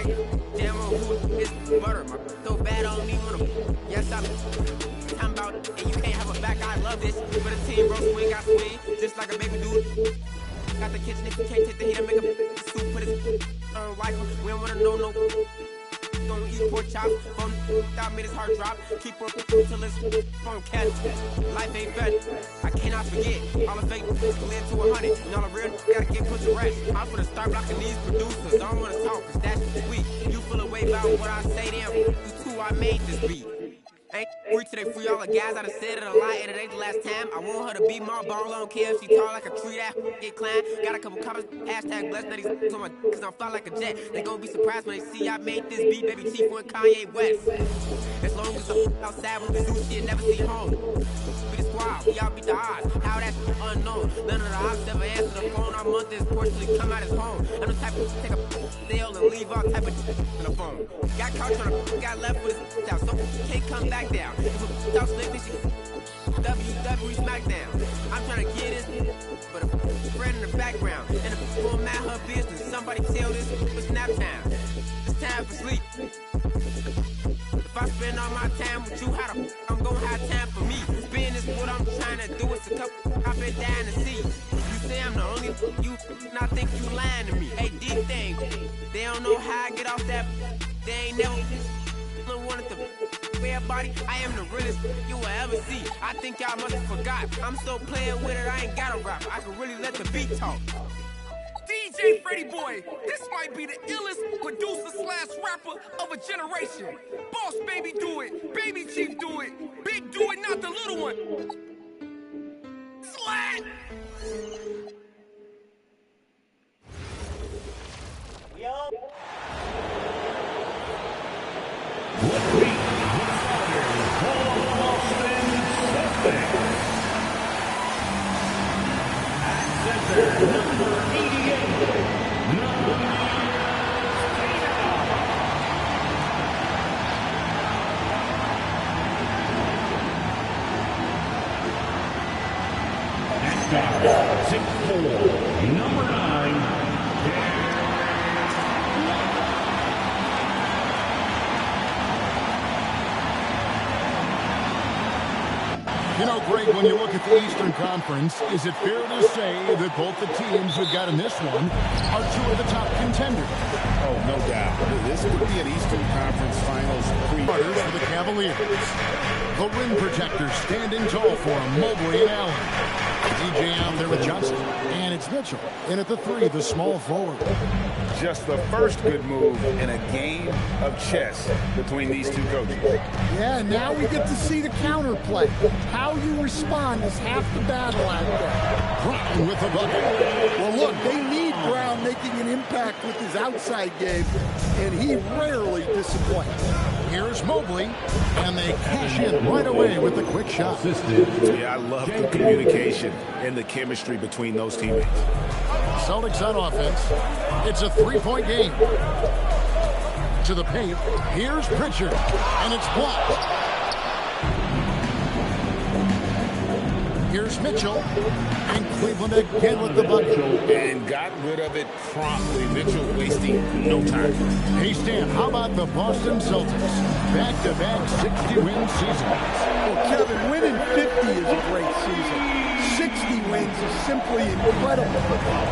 like, damn, who is butter? So bad I don't even wanna. Yes, I'm talking about, and you can't have a back. I love this. For the team, bro, swing, I swing, just like a baby dude. Got the kitchen if you can't take the heat and make a soup, put his wife. We don't wanna know no. Don't eat pork chops. Phone without made his heart drop. Keep up till his phone catch. Life ain't fed. I cannot forget. All the fake led to 100. And all the real gotta get put to rest. I'm finna start blocking these producers. I don't wanna talk, cause that's weak. You feel away about what I say, damn. You too, I made this beat. Ain't free today, free all the guys. I done said it a lot, and it ain't the last time. I want her to be my ball. I don't care if she tall like a tree, that get climbed. Got a couple comments, hashtag blessed, that he's to my, cause I'm fly like a jet. They gon' be surprised when they see I made this beat, baby Chief and Kanye West. As long as I'm outside with the zoo shit, never see home. Be the squad, y'all beat the odds. How that's unknown. None of the ops ever answer the phone. Our month is portionally come out his home. I'm the type of take a sale and leave all type of in the phone. Got caught trying to got left with his out, so can't come back down. If a slick, this shit WWE SmackDown. I'm trying to get this, but a friend in the background. And if it's going mad her business, somebody tell this it's nap time. It's time for sleep. If I spend all my time with you, how the I'm gonna have time for me? Spend is what I'm trying to do. It's a couple I've been dying to see. You say I'm the only you, and I think you lying to me. Hey, deep thing, they don't know how I get off that. They ain't never wanted to wear a body. I am the realest you will ever see. I think y'all must have forgot. I'm still playing with it. I ain't got a rap. I can really let the beat talk. DJ Freddie Boy, this might be the illest producer slash rapper of a generation. Boss Baby do it, Baby Chief do it, Big do it, not the little one. Slat! Yo. Number 88, Next up, 6'4", number 9, You know, Greg, when you look at the Eastern Conference, is it fair to say that both the teams we've got in this one are two of the top contenders? Oh, no doubt. This could be an Eastern Conference Finals Starters for the Cavaliers. The rim protectors standing tall for them, Mobley and Allen. DJ out there with Johnson. And it's Mitchell. And at the 3, the small forward. Just the first good move in a game of chess between these two coaches. Yeah, now we get to see the counterplay. How you respond is half the battle out there. Brown with the bucket. Well, look, they need Brown making an impact with his outside game, and he rarely disappoints. Here's Mobley, and they cash in right away with the quick shot. Yeah, I love the communication and the chemistry between those teammates. Celtics on offense. It's a 3-point game. To the paint. Here's Pritchard, and it's blocked. Here's Mitchell, and Cleveland again with the bucket. And got rid of it promptly. Mitchell wasting no time. Hey, Stan, how about the Boston Celtics? Back-to-back 60-win seasons. Well, Kevin, winning 50 is a great season. 60 wins is simply incredible.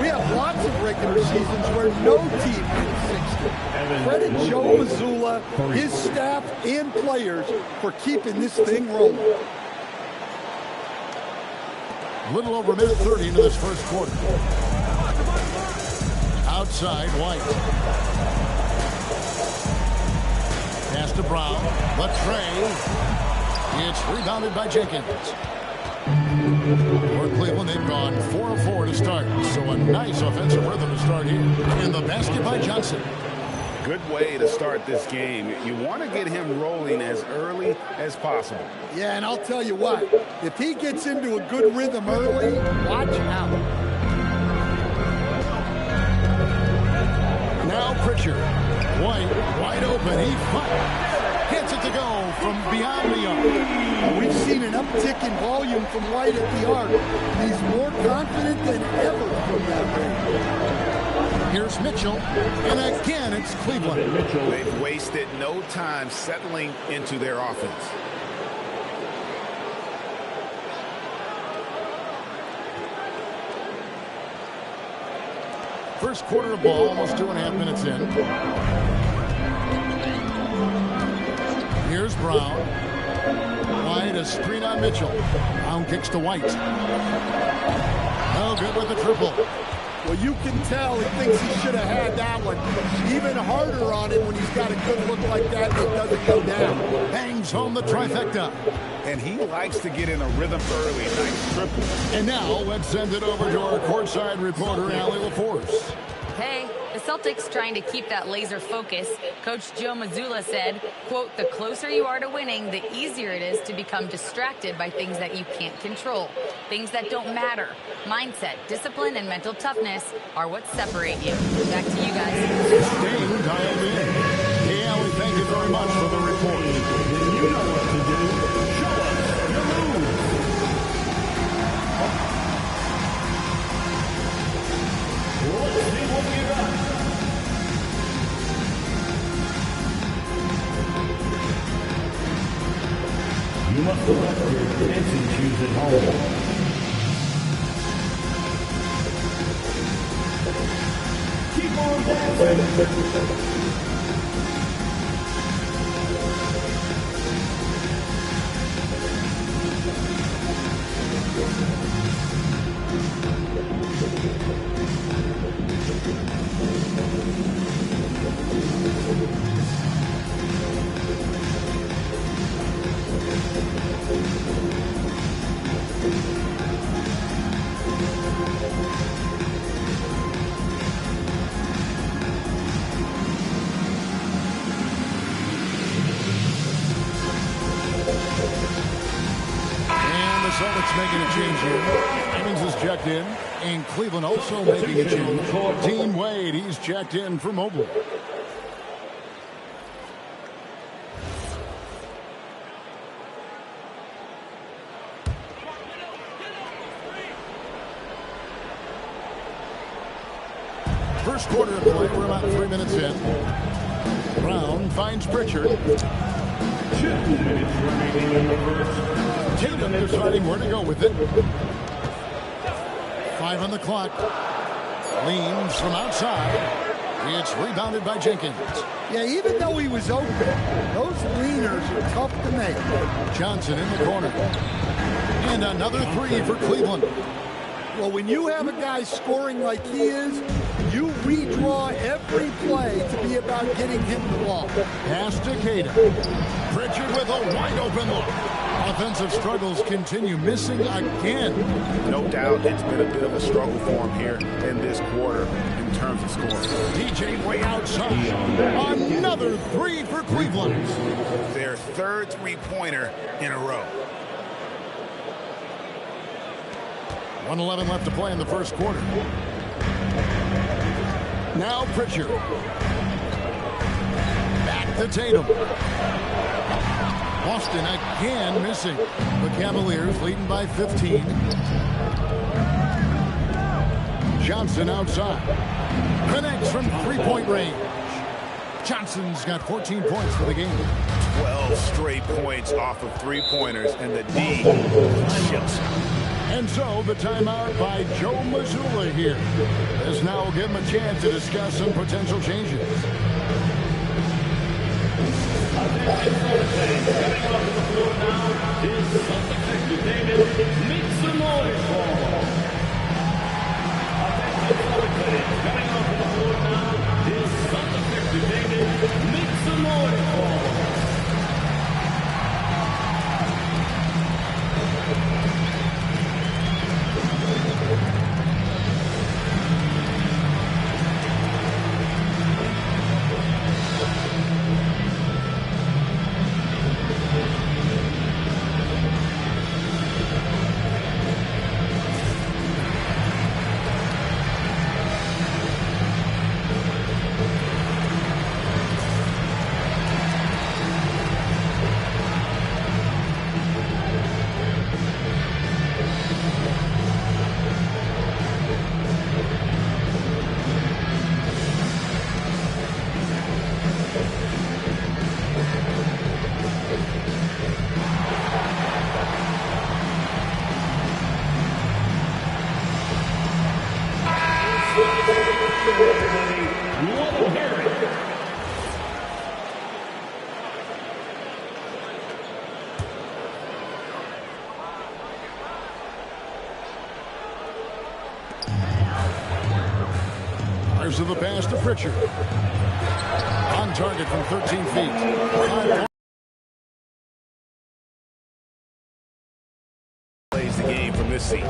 We have lots of regular seasons where no team wins 60. Credit Joe Mazzulla, his staff, and players for keeping this thing rolling. A little over a minute 30 into this first quarter. Outside, White. Pass to Brown. But Trey. It's rebounded by Jenkins. For Cleveland, they've gone 4 of 4 to start. So a nice offensive rhythm to start here. And the basket by Johnson. Good way to start this game. You want to get him rolling as early as possible. Yeah, and I'll tell you what, if he gets into a good rhythm early, watch out. Now Pritchard. White, wide open. He gets it to go from beyond the arc. We've seen an uptick in volume from White at the arc. He's more confident than ever from that range. Here's Mitchell, and again it's Cleveland. They've wasted no time settling into their offense. First quarter of ball, almost 2.5 minutes in. Here's Brown. White, a screen on Mitchell. Brown kicks to White. Oh, good with the triple. Well, you can tell he thinks he should have had that one. Even harder on him when he's got a good look like that and it doesn't go down. Bangs home the trifecta. And he likes to get in a rhythm early. Nice triple. And now let's send it over to our courtside reporter, Allie LaForce. Hey, the Celtics trying to keep that laser focus. Coach Joe Mazzulla said, quote, the closer you are to winning, the easier it is to become distracted by things that you can't control, things that don't matter. Mindset, discipline, and mental toughness are what separate you. Back to you guys. Staying dialed in. Hey, Allie, thank you very much for the report. You know what to do. Show us your move. Let's see what you got. You must select your dancing shoes at home. Keep on dancing. Celtics making a change here. Evans is checked in, and Cleveland also making a change. Dean Wade, he's checked in for Mobley. First quarter of play, we're about 3 minutes in. Brown finds Pritchard. 2 minutes remaining in the first. Tatum deciding where to go with it. 5 on the clock. Leans from outside. It's rebounded by Jenkins. Yeah, even though he was open, those leaners are tough to make. Johnson in the corner. And another 3 for Cleveland. Well, when you have a guy scoring like he is, you redraw every play to be about getting him the ball. Pass to Tatum. Pritchard with a wide open look. Offensive struggles continue, missing again. No doubt it's been a bit of a struggle for him here in this quarter in terms of scoring. DJ way outside. Another 3 for Cleveland. Their third three-pointer in a row. 1:11 left to play in the first quarter. Now Pritchard. Back to Tatum. Boston again missing. The Cavaliers leading by 15. Johnson outside. Connects from three-point range. Johnson's got 14 points for the game. 12 straight points off of three-pointers, and the D chips. And so the timeout by Joe Mazzulla here. This now will give him a chance to discuss some potential changes. Coming off the floor now is Celtics David. Make some noise for him. Coming off the floor now is Celtics David. Make some noise for him. Pritchard. On target from 13 feet. Plays the game from this seat.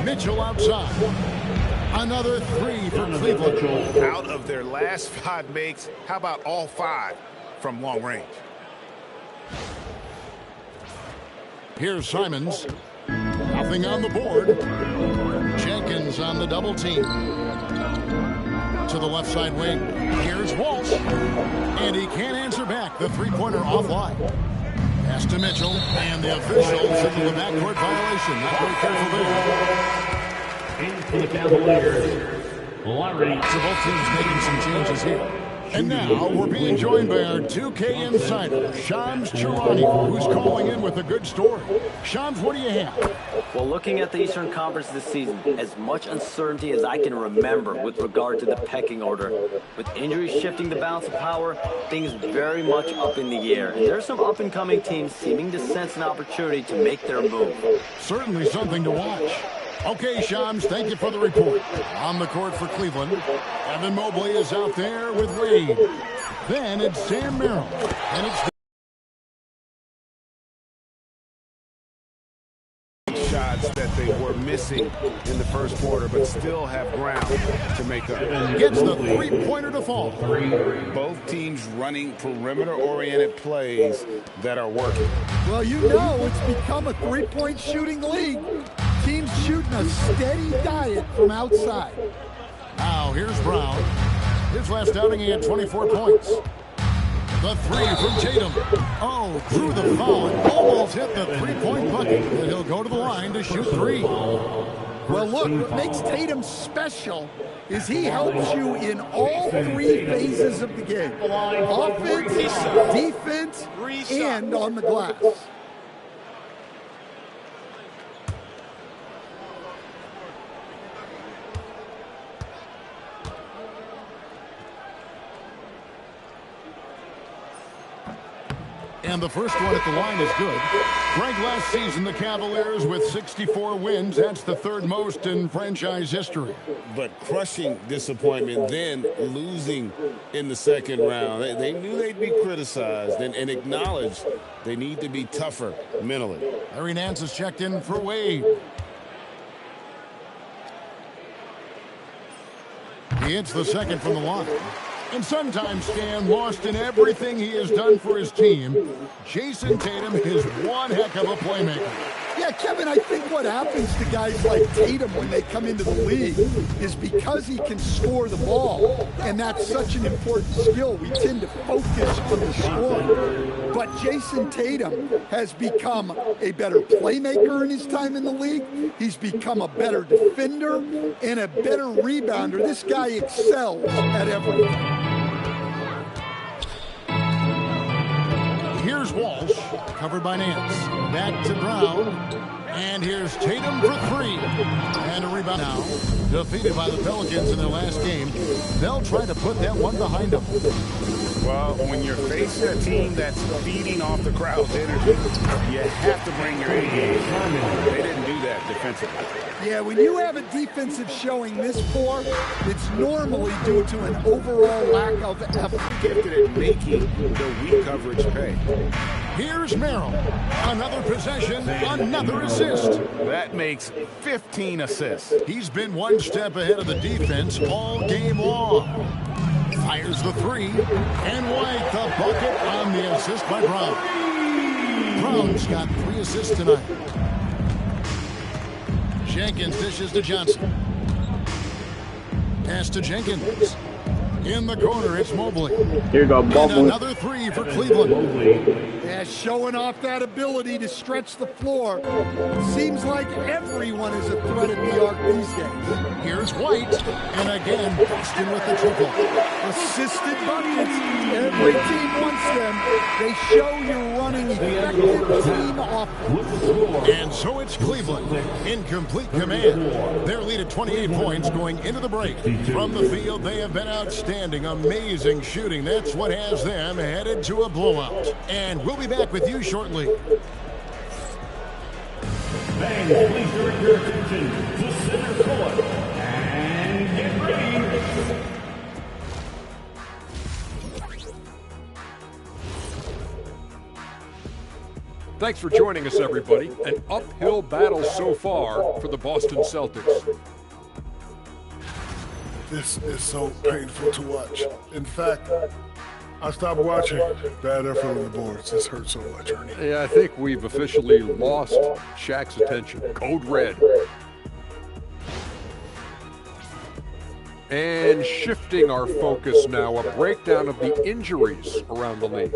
Mitchell outside. Another three for Cleveland. Out of their last 5 makes, how about all 5 from long range? Here's Simons. Nothing on the board. Jenkins on the double team. To the left side wing. Here's Walsh. And he can't answer back. The three-pointer offline. Pass to Mitchell. And the official signaled a backcourt violation. Not very careful there. In for the Cavaliers, Larry. So both teams making some changes here. And now we're being joined by our 2K insider, Shams Charania, who's calling in with a good story. Shams, what do you have? Well, looking at the Eastern Conference this season, as much uncertainty as I can remember with regard to the pecking order. With injuries shifting the balance of power, things very much up in the air. And there are some up-and-coming teams seeming to sense an opportunity to make their move. Certainly something to watch. Okay, Shams, thank you for the report. On the court for Cleveland, Evan Mobley is out there with Wade. Then it's Sam Merrill. And it's shots that they were missing in the first quarter, but still have ground to make up. Gets the three-pointer to fall. Both teams running perimeter-oriented plays that are working. Well, you know it's become a three-point shooting league. Teams shooting a steady diet from outside. Now here's Brown. His last outing he had 24 points. The three from Tatum. Oh, through the foul and almost hit the three-point bucket. And he'll go to the line to shoot 3. Well, look, what makes Tatum special is he helps you in all 3 phases of the game. Offense, defense, and on the glass. And the first one at the line is good. Greg, last season, the Cavaliers with 64 wins. That's the 3rd most in franchise history. But crushing disappointment, then losing in the second round. They knew they'd be criticized and acknowledged they need to be tougher mentally. Larry Nance has checked in for Wade. He hits the second from the line. And sometimes, Stan, lost in everything he has done for his team, Jason Tatum is one heck of a playmaker. Yeah, Kevin, I think what happens to guys like Tatum when they come into the league is because he can score the ball, and that's such an important skill, we tend to focus on the scoring. But Jason Tatum has become a better playmaker in his time in the league. He's become a better defender and a better rebounder. This guy excels at everything. Here's Walsh, covered by Nance. Back to Brown. And here's Tatum for 3. And a rebound now. Defeated by the Pelicans in their last game. They'll try to put that one behind them. Well, when you're facing a team that's feeding off the crowd's energy, you have to bring your A game. They didn't do that defensively. Yeah, when you have a defensive showing this poor, it's normally due to an overall lack of effort. Gifted at making the weak coverage pay. Here's Merrill. Another possession, another assist. That makes 15 assists. He's been one step ahead of the defense all game long. Fires the 3. And White the bucket on the assist by Brown. Brown's got 3 assists tonight. Jenkins dishes to Johnson. Pass to Jenkins. In the corner, it's Mobley. Here you go, and another 3 for Cleveland. Yeah, showing off that ability to stretch the floor. Seems like everyone is a threat at the arc these days. Here's White, and again, Boston with the triple. Assisted buckets. Every team wants them. They show you're running effective team offense. And so it's Cleveland in complete command. Their lead at 28 points going into the break. From the field, they have been outstanding. Amazing shooting. That's what has them headed to a blowout. And we'll be back with you shortly. Fans, please direct your attention to center court. And Thanks for joining us, everybody. An uphill battle so far for the Boston Celtics. This is so painful to watch. In fact, I stopped watching. Bad effort on the boards. This hurts so much, Ernie. Yeah, I think we've officially lost Shaq's attention. Code red. And shifting our focus now, a breakdown of the injuries around the league.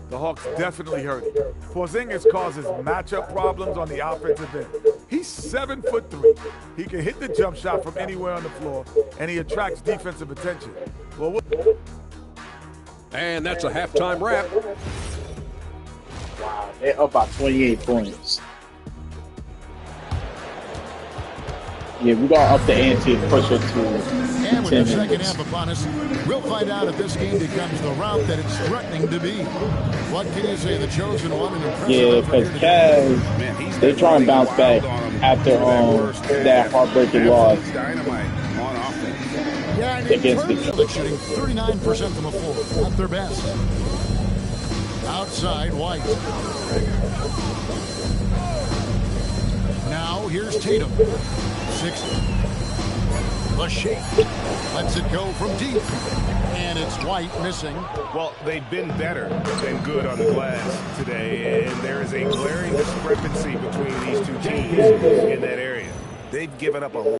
The Hawks definitely hurt him. Porzingis causes matchup problems on the offensive end. He's 7'3". He can hit the jump shot from anywhere on the floor, and he attracts defensive attention. And that's a halftime wrap. Wow, they're up by 28 points. Yeah, we're going to up the ante and push it to And with the second half upon us, we'll find out if this game becomes the route that it's threatening to be. What can you say, the chosen one? An impressive yeah, because Cavs, they try and bounce back after that heartbreaking loss against the Celtics shooting 39% from the floor at their best. Outside, White. Now, here's Tatum. 60. The shake. Lets it go from deep. And it's White missing. Well, they've been better than good on the glass today, and there is a glaring discrepancy between these two teams in that area. They've given up a